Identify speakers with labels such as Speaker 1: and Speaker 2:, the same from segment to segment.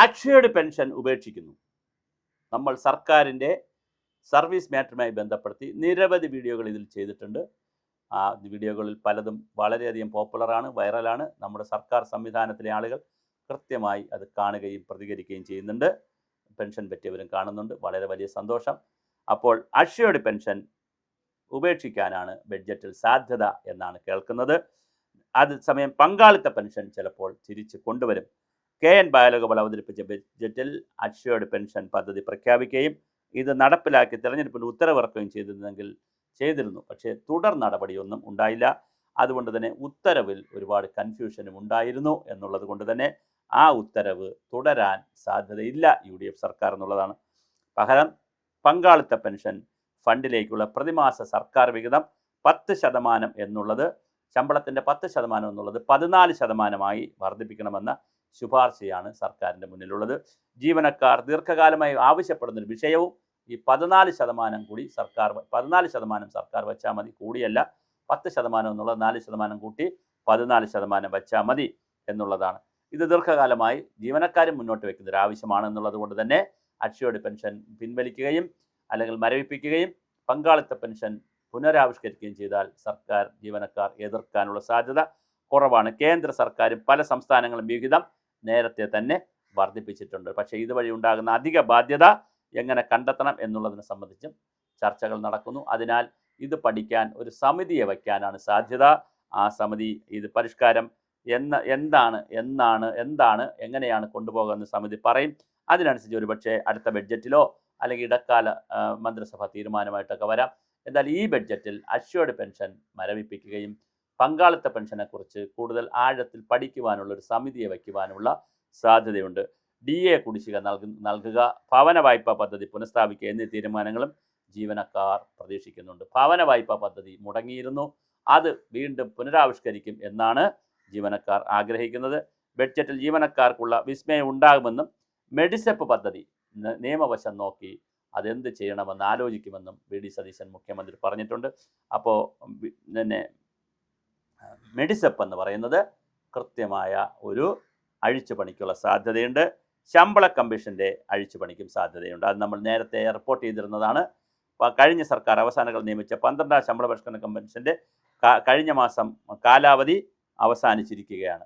Speaker 1: അക്ഷയുടെ pension ഉപേക്ഷിക്കുന്നു. നമ്മൾ സർക്കാരിൻ്റെ സർവീസ് മാറ്ററുമായി ബന്ധപ്പെടുത്തി നിരവധി വീഡിയോകൾ ഇതിൽ ചെയ്തിട്ടുണ്ട്. ആ വീഡിയോകളിൽ പലതും വളരെയധികം പോപ്പുലറാണ്, വൈറലാണ്. നമ്മുടെ സർക്കാർ സംവിധാനത്തിലെ ആളുകൾ കൃത്യമായി അത് കാണുകയും പ്രതികരിക്കുകയും ചെയ്യുന്നുണ്ട്. പെൻഷൻ പറ്റിയവരും കാണുന്നുണ്ട്. വളരെ വലിയ സന്തോഷം. അപ്പോൾ അക്ഷയുടെ പെൻഷൻ ഉപേക്ഷിക്കാനാണ് ബഡ്ജറ്റിൽ സാധ്യത എന്നാണ് കേൾക്കുന്നത്. അതേസമയം പങ്കാളിത്ത പെൻഷൻ ചിലപ്പോൾ തിരിച്ച് കൊണ്ടുവരും. KN ബാലഗോപാൽ അവതരിപ്പിച്ച ബഡ്ജറ്റിൽ അക്ഷയുടെ പെൻഷൻ പദ്ധതി പ്രഖ്യാപിക്കുകയും ഇത് നടപ്പിലാക്കി തെരഞ്ഞെടുപ്പിന് ഉത്തരവിറക്കുകയും ചെയ്തിരുന്നു. പക്ഷേ തുടർ നടപടിയൊന്നും ഉണ്ടായില്ല. അതുകൊണ്ട് തന്നെ ഉത്തരവിൽ ഒരുപാട് കൺഫ്യൂഷനും ഉണ്ടായിരുന്നു എന്നുള്ളത് കൊണ്ട് തന്നെ ആ ഉത്തരവ് തുടരാൻ സാധ്യതയില്ല UDF സർക്കാർ എന്നുള്ളതാണ്. പകരം പങ്കാളിത്ത പെൻഷൻ ഫണ്ടിലേക്കുള്ള പ്രതിമാസ സർക്കാർ വിഹിതം 10% എന്നുള്ളത്, ശമ്പളത്തിൻ്റെ 10% എന്നുള്ളത് 14% വർദ്ധിപ്പിക്കണമെന്ന ശുപാർശയാണ് സർക്കാരിൻ്റെ മുന്നിലുള്ളത്. ജീവനക്കാർ ദീർഘകാലമായി ആവശ്യപ്പെടുന്നൊരു വിഷയവും ഈ 14% കൂടി 14% സർക്കാർ വെച്ചാൽ മതി, കൂടിയല്ല. 10% എന്നുള്ളത് 4% കൂട്ടി 14% വെച്ചാൽ മതി എന്നുള്ളതാണ്. ഇത് ദീർഘകാലമായി ജീവനക്കാരും മുന്നോട്ട് വയ്ക്കുന്ന ഒരു ആവശ്യമാണ് എന്നുള്ളത് കൊണ്ട് തന്നെ അക്ഷയുടെ പെൻഷൻ പിൻവലിക്കുകയും അല്ലെങ്കിൽ മരവിപ്പിക്കുകയും പങ്കാളിത്ത പെൻഷൻ പുനരാവിഷ്കരിക്കുകയും ചെയ്താൽ സർക്കാർ ജീവനക്കാർ എതിർക്കാനുള്ള സാധ്യത കുറവാണ്. കേന്ദ്ര സർക്കാരും പല സംസ്ഥാനങ്ങളും വിഹിതം നേരത്തെ തന്നെ വർദ്ധിപ്പിച്ചിട്ടുണ്ട്. പക്ഷേ ഇതുവഴി ഉണ്ടാകുന്ന അധിക ബാധ്യത എങ്ങനെ കണ്ടെത്തണം എന്നുള്ളതിനെ സംബന്ധിച്ചും ചർച്ചകൾ നടക്കുന്നു. അതിനാൽ ഇത് പഠിക്കാൻ ഒരു സമിതിയെ വയ്ക്കാനാണ് സാധ്യത. ആ സമിതി ഇത് പരിഷ്കാരം എങ്ങനെയാണ് കൊണ്ടുപോകുന്ന സമിതി പറയും. അതിനനുസരിച്ച് ഒരുപക്ഷെ അടുത്ത ബഡ്ജറ്റിലോ അല്ലെങ്കിൽ ഇടക്കാല മന്ത്രിസഭ തീരുമാനമായിട്ടൊക്കെ വരാം. എന്നാൽ ഈ ബഡ്ജറ്റിൽ അഷ്വേർഡ് പെൻഷൻ മരവിപ്പിക്കുകയും പങ്കാളിത്ത പെൻഷനെക്കുറിച്ച് കൂടുതൽ ആഴത്തിൽ പഠിക്കുവാനുള്ള ഒരു സമിതിയെ വയ്ക്കുവാനുള്ള സാധ്യതയുണ്ട്. DA കുടിശ്ശിക നൽകുക, ഭവന വായ്പാ പദ്ധതി പുനഃസ്ഥാപിക്കുക എന്നീ തീരുമാനങ്ങളും ജീവനക്കാർ പ്രതീക്ഷിക്കുന്നുണ്ട്. ഭവന വായ്പാ പദ്ധതി മുടങ്ങിയിരുന്നു, അത് വീണ്ടും പുനരാവിഷ്കരിക്കും എന്നാണ് ജീവനക്കാർ ആഗ്രഹിക്കുന്നത്. ബഡ്ജറ്റിൽ ജീവനക്കാർക്കുള്ള വിസ്മയം ഉണ്ടാകുമെന്നും മെഡിസെപ്പ് പദ്ധതി നിയമവശം നോക്കി അതെന്ത് ചെയ്യണമെന്ന് ആലോചിക്കുമെന്നും VD സതീശൻ മുഖ്യമന്ത്രി പറഞ്ഞിട്ടുണ്ട്. അപ്പോൾ പിന്നെ മെഡിസെപ്പ് എന്ന് പറയുന്നത് കൃത്യമായ ഒരു അഴിച്ചുപണിക്കുള്ള സാധ്യതയുണ്ട്. ശമ്പള കമ്മീഷൻ്റെ അഴിച്ചുപണിക്കും സാധ്യതയുണ്ട്. അത് നമ്മൾ നേരത്തെ റിപ്പോർട്ട് ചെയ്തിരുന്നതാണ്. കഴിഞ്ഞ സർക്കാർ അവസാനങ്ങൾ നിയമിച്ച 12ാം ശമ്പള പരിഷ്കരണ കമ്മീഷൻ്റെ കഴിഞ്ഞ മാസം കാലാവധി അവസാനിച്ചിരിക്കുകയാണ്.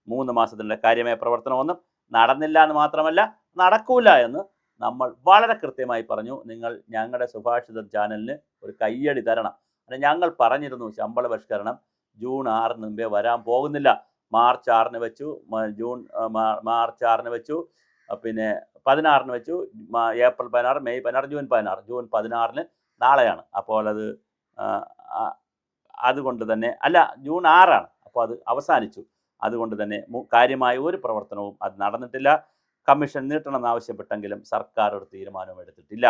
Speaker 1: 3 മാസത്തിൻ്റെ കാര്യമായ പ്രവർത്തനമൊന്നും നടന്നില്ല എന്ന് മാത്രമല്ല നടക്കൂല എന്ന് നമ്മൾ വളരെ കൃത്യമായി പറഞ്ഞു. നിങ്ങൾ ഞങ്ങളുടെ സുഭാഷിതം ചാനലിന് ഒരു കയ്യടി തരണം. ഞങ്ങൾ പറഞ്ഞിരുന്നു ശമ്പള പരിഷ്കരണം ജൂൺ 6 മുമ്പേ വരാൻ പോകുന്നില്ല. മാർച്ച് 6 വെച്ചു, മാർച്ച് 6 വെച്ചു, പിന്നെ 16 വെച്ചു, ഏപ്രിൽ 16, മെയ് 16, ജൂൺ 16. ജൂൺ 16 നാളെയാണ്. അപ്പോൾ അതുകൊണ്ട് തന്നെ ജൂൺ 6 അപ്പോൾ അത് അവസാനിച്ചു. അതുകൊണ്ട് തന്നെ കാര്യമായ ഒരു പ്രവർത്തനവും അത് നടന്നിട്ടില്ല. കമ്മീഷൻ നീട്ടണമെന്ന് ആവശ്യപ്പെട്ടെങ്കിലും സർക്കാർ ഒരു തീരുമാനവും എടുത്തിട്ടില്ല.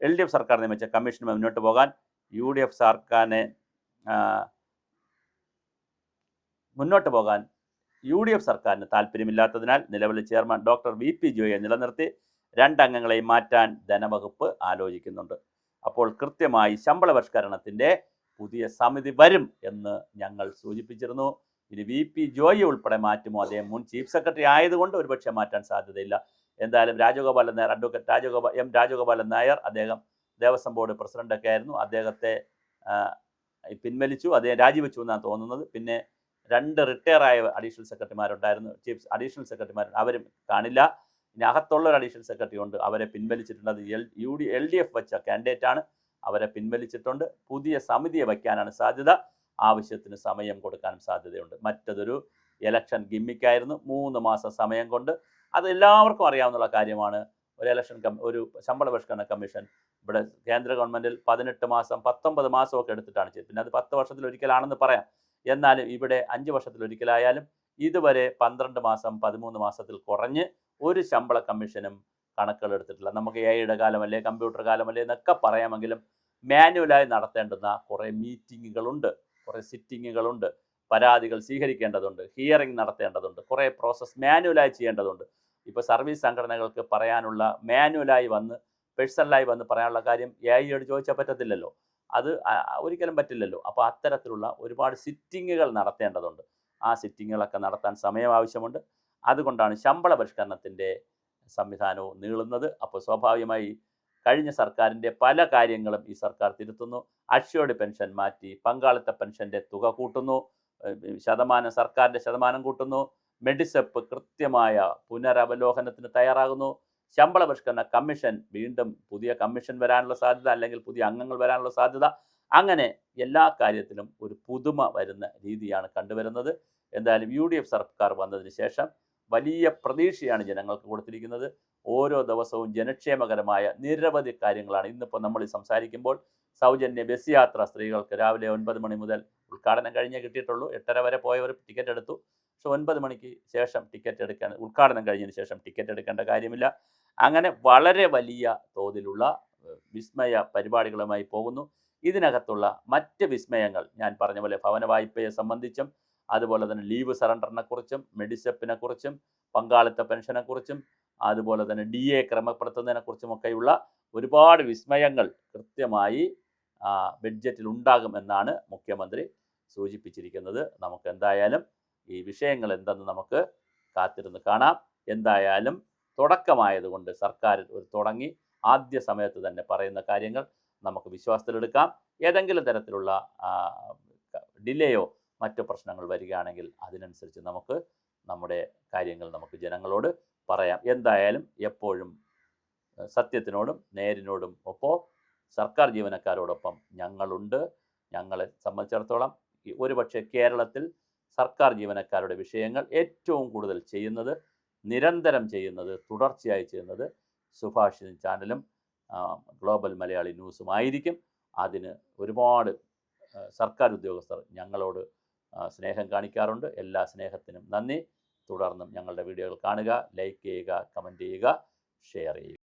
Speaker 1: LDF സർക്കാർ നിയമിച്ച കമ്മീഷനുമായി മുന്നോട്ട് പോകാൻ UDF സർക്കാരിനെ മുന്നോട്ട് പോകാൻ UDF സർക്കാരിന് താല്പര്യമില്ലാത്തതിനാൽ നിലവിലെ ചെയർമാൻ ഡോക്ടർ VP ജോയിയെ നിലനിർത്തി 2 അംഗങ്ങളെയും മാറ്റാൻ ധനവകുപ്പ് ആലോചിക്കുന്നുണ്ട്. അപ്പോൾ കൃത്യമായി ശമ്പള പരിഷ്കരണത്തിൻ്റെ പുതിയ സമിതി വരും എന്ന് ഞങ്ങൾ സൂചിപ്പിച്ചിരുന്നു. ഇനി VP ജോയി ഉൾപ്പെടെ മാറ്റുമോ? അദ്ദേഹം മുൻ ചീഫ് സെക്രട്ടറി ആയതുകൊണ്ട് ഒരുപക്ഷെ മാറ്റാൻ സാധ്യതയില്ല. എന്തായാലും രാജഗോപാലൻ നായർ, അഡ്വക്കേറ്റ് രാജഗോപാലൻ നായർ, അദ്ദേഹം ദേവസ്വം ബോർഡ് പ്രസിഡൻ്റൊക്കെ ആയിരുന്നു. അദ്ദേഹത്തെ പിൻവലിച്ചു, അദ്ദേഹം രാജിവെച്ചു എന്നാണ് തോന്നുന്നത്. പിന്നെ 2 റിട്ടയറായ അഡീഷണൽ സെക്രട്ടറിമാരുണ്ടായിരുന്നു, അഡീഷണൽ സെക്രട്ടറിമാർ, അവരും കാണില്ല. ഇനി അകത്തുള്ളൊരു അഡീഷണൽ സെക്രട്ടറി ഉണ്ട്, അവരെ പിൻവലിച്ചിട്ടുണ്ട്. അത് LDF വെച്ച കാൻഡിഡേറ്റാണ്, അവരെ പിൻവലിച്ചിട്ടുണ്ട്. പുതിയ സമിതിയെ വയ്ക്കാനാണ് സാധ്യത. ആവശ്യത്തിന് സമയം കൊടുക്കാനും സാധ്യതയുണ്ട്. മറ്റതൊരു ഇലക്ഷൻ ഗിമ്മിക്കായിരുന്നു. 3 മാസം സമയം കൊണ്ട്, അത് എല്ലാവർക്കും അറിയാവുന്ന കാര്യമാണ്. ഒരു ശമ്പള പരിഷ്കരണ കമ്മീഷൻ ഇവിടെ കേന്ദ്ര ഗവൺമെൻറ്റിൽ 18 മാസം 19 മാസമൊക്കെ എടുത്തിട്ടാണ് ചെയ്തത്. പിന്നെ അത് 10 വർഷത്തിലൊരിക്കലാണെന്ന് പറയാം. എന്നാലും ഇവിടെ 5 വർഷത്തിലൊരിക്കലായാലും ഇതുവരെ 12 മാസം 13 മാസത്തിൽ കുറഞ്ഞ് ഒരു ശമ്പള കമ്മീഷനും കണക്കുകൾ എടുത്തിട്ടില്ല. നമുക്ക് AI കാലമല്ലേ, കമ്പ്യൂട്ടർ കാലമല്ലേ എന്നൊക്കെ പറയാമെങ്കിലും മാനുവലായി നടത്തേണ്ടുന്ന കുറേ മീറ്റിങ്ങുകളുണ്ട്, കുറേ സിറ്റിങ്ങുകളുണ്ട്, പരാതികൾ സ്വീകരിക്കേണ്ടതുണ്ട്, ഹിയറിംഗ് നടത്തേണ്ടതുണ്ട്, കുറേ പ്രോസസ്സ് മാനുവലായി ചെയ്യേണ്ടതുണ്ട്. ഇപ്പോൾ സർവീസ് സംഘടനകൾക്ക് പറയാനുള്ള മാനുവലായി പേഴ്സണലായി പറയാനുള്ള കാര്യം AIയോട് ചോദിച്ചാൽ പറ്റത്തില്ലല്ലോ, അത് ഒരിക്കലും പറ്റില്ലല്ലോ. അപ്പോൾ അത്തരത്തിലുള്ള ഒരുപാട് സിറ്റിങ്ങുകൾ നടത്തേണ്ടതുണ്ട്. ആ സിറ്റിങ്ങുകളൊക്കെ നടത്താൻ സമയം ആവശ്യമുണ്ട്. അതുകൊണ്ടാണ് ശമ്പള പരിഷ്കരണത്തിൻ്റെ സംവിധാനവും നീളുന്നത്. അപ്പോൾ സ്വാഭാവികമായി കഴിഞ്ഞ സർക്കാരിൻ്റെ പല കാര്യങ്ങളും ഈ സർക്കാർ തിരുത്തുന്നു. അഷ്യോർഡ് പെൻഷൻ മാറ്റി പങ്കാളിത്ത പെൻഷൻ്റെ തുക കൂട്ടുന്നു, സർക്കാരിൻ്റെ ശതമാനം കൂട്ടുന്നു. മെഡിസെപ്പ് കൃത്യമായ പുനരവലോകനത്തിന് തയ്യാറാകുന്നു. ശമ്പള പരിഷ്കരണ കമ്മീഷൻ, വീണ്ടും പുതിയ കമ്മീഷൻ വരാനുള്ള സാധ്യത, അല്ലെങ്കിൽ പുതിയ അംഗങ്ങൾ വരാനുള്ള സാധ്യത, അങ്ങനെ എല്ലാ കാര്യത്തിലും ഒരു പുതുമ വരുന്ന രീതിയാണ് കണ്ടുവരുന്നത്. എന്തായാലും UDF സർക്കാർ വന്നതിന് ശേഷം വലിയ പ്രതീക്ഷയാണ് ജനങ്ങൾക്ക് കൊടുത്തിരിക്കുന്നത്. ഓരോ ദിവസവും ജനക്ഷേമകരമായ നിരവധി കാര്യങ്ങളാണ്. ഇന്നിപ്പോൾ നമ്മൾ സംസാരിക്കുമ്പോൾ സൗജന്യ ബസ് യാത്ര സ്ത്രീകൾക്ക് രാവിലെ 9 മണി മുതൽ, ഉദ്ഘാടനം കഴിഞ്ഞേ കിട്ടിയിട്ടുള്ളൂ, 8:30 വരെ പോയവർ ടിക്കറ്റ് എടുത്തു. പക്ഷെ 9 മണിക്ക് ശേഷം ടിക്കറ്റ് എടുക്കാൻ, ഉദ്ഘാടനം കഴിഞ്ഞതിന് ശേഷം ടിക്കറ്റ് എടുക്കേണ്ട കാര്യമില്ല. അങ്ങനെ വളരെ വലിയ തോതിലുള്ള വിസ്മയ പരിപാടികളുമായി പോകുന്നു. ഇതിനകത്തുള്ള മറ്റ് വിസ്മയങ്ങൾ ഞാൻ പറഞ്ഞ പോലെ ഭവന വായ്പയെ സംബന്ധിച്ചും, അതുപോലെ തന്നെ ലീവ് സറണ്ടറിനെക്കുറിച്ചും, മെഡിസെപ്പിനെക്കുറിച്ചും, പങ്കാളിത്ത പെൻഷനെക്കുറിച്ചും, അതുപോലെ തന്നെ DA ക്രമപ്പെടുത്തുന്നതിനെക്കുറിച്ചുമൊക്കെയുള്ള ഒരുപാട് വിസ്മയങ്ങൾ കൃത്യമായി ബഡ്ജറ്റിൽ ഉണ്ടാകുമെന്നാണ് മുഖ്യമന്ത്രി സൂചിപ്പിച്ചിരിക്കുന്നത്. നമുക്ക് എന്തായാലും ഈ വിഷയങ്ങൾ എന്തെന്ന് നമുക്ക് കാത്തിരുന്ന് കാണാം. എന്തായാലും തുടക്കമായതുകൊണ്ട് സർക്കാർ തുടങ്ങി ആദ്യ സമയത്ത് തന്നെ പറയുന്ന കാര്യങ്ങൾ നമുക്ക് വിശ്വാസത്തിലെടുക്കാം. ഏതെങ്കിലും തരത്തിലുള്ള ഡിലേയോ മറ്റു പ്രശ്നങ്ങൾ വരികയാണെങ്കിൽ അതിനനുസരിച്ച് നമുക്ക് നമ്മുടെ കാര്യങ്ങൾ നമുക്ക് ജനങ്ങളോട് പറയാം. എന്തായാലും എപ്പോഴും സത്യത്തിനോടും നേരിനോടും ഒപ്പം സർക്കാർ ജീവനക്കാരോടൊപ്പം ഞങ്ങളുണ്ട്. ഞങ്ങളെ സംബന്ധിച്ചിടത്തോളം ഒരുപക്ഷെ കേരളത്തിൽ സർക്കാർ ജീവനക്കാരുടെ വിഷയങ്ങൾ ഏറ്റവും കൂടുതൽ ചെയ്യുന്നത്, നിരന്തരം ചെയ്യുന്നത്, തുടർച്ചയായി ചെയ്യുന്നത് സുഭാഷിതം ചാനലും ഗ്ലോബൽ മലയാളി ന്യൂസുമായിരിക്കും. അതിന് ഒരുപാട് സർക്കാർ ഉദ്യോഗസ്ഥർ ഞങ്ങളോട് സ്നേഹം കാണിക്കാറുണ്ട്. എല്ലാ സ്നേഹത്തിനും നന്ദി. തുടർന്നും ഞങ്ങളുടെ വീഡിയോകൾ കാണുക, ലൈക്ക് ചെയ്യുക, കമൻറ്റ് ചെയ്യുക, ഷെയർ ചെയ്യുക.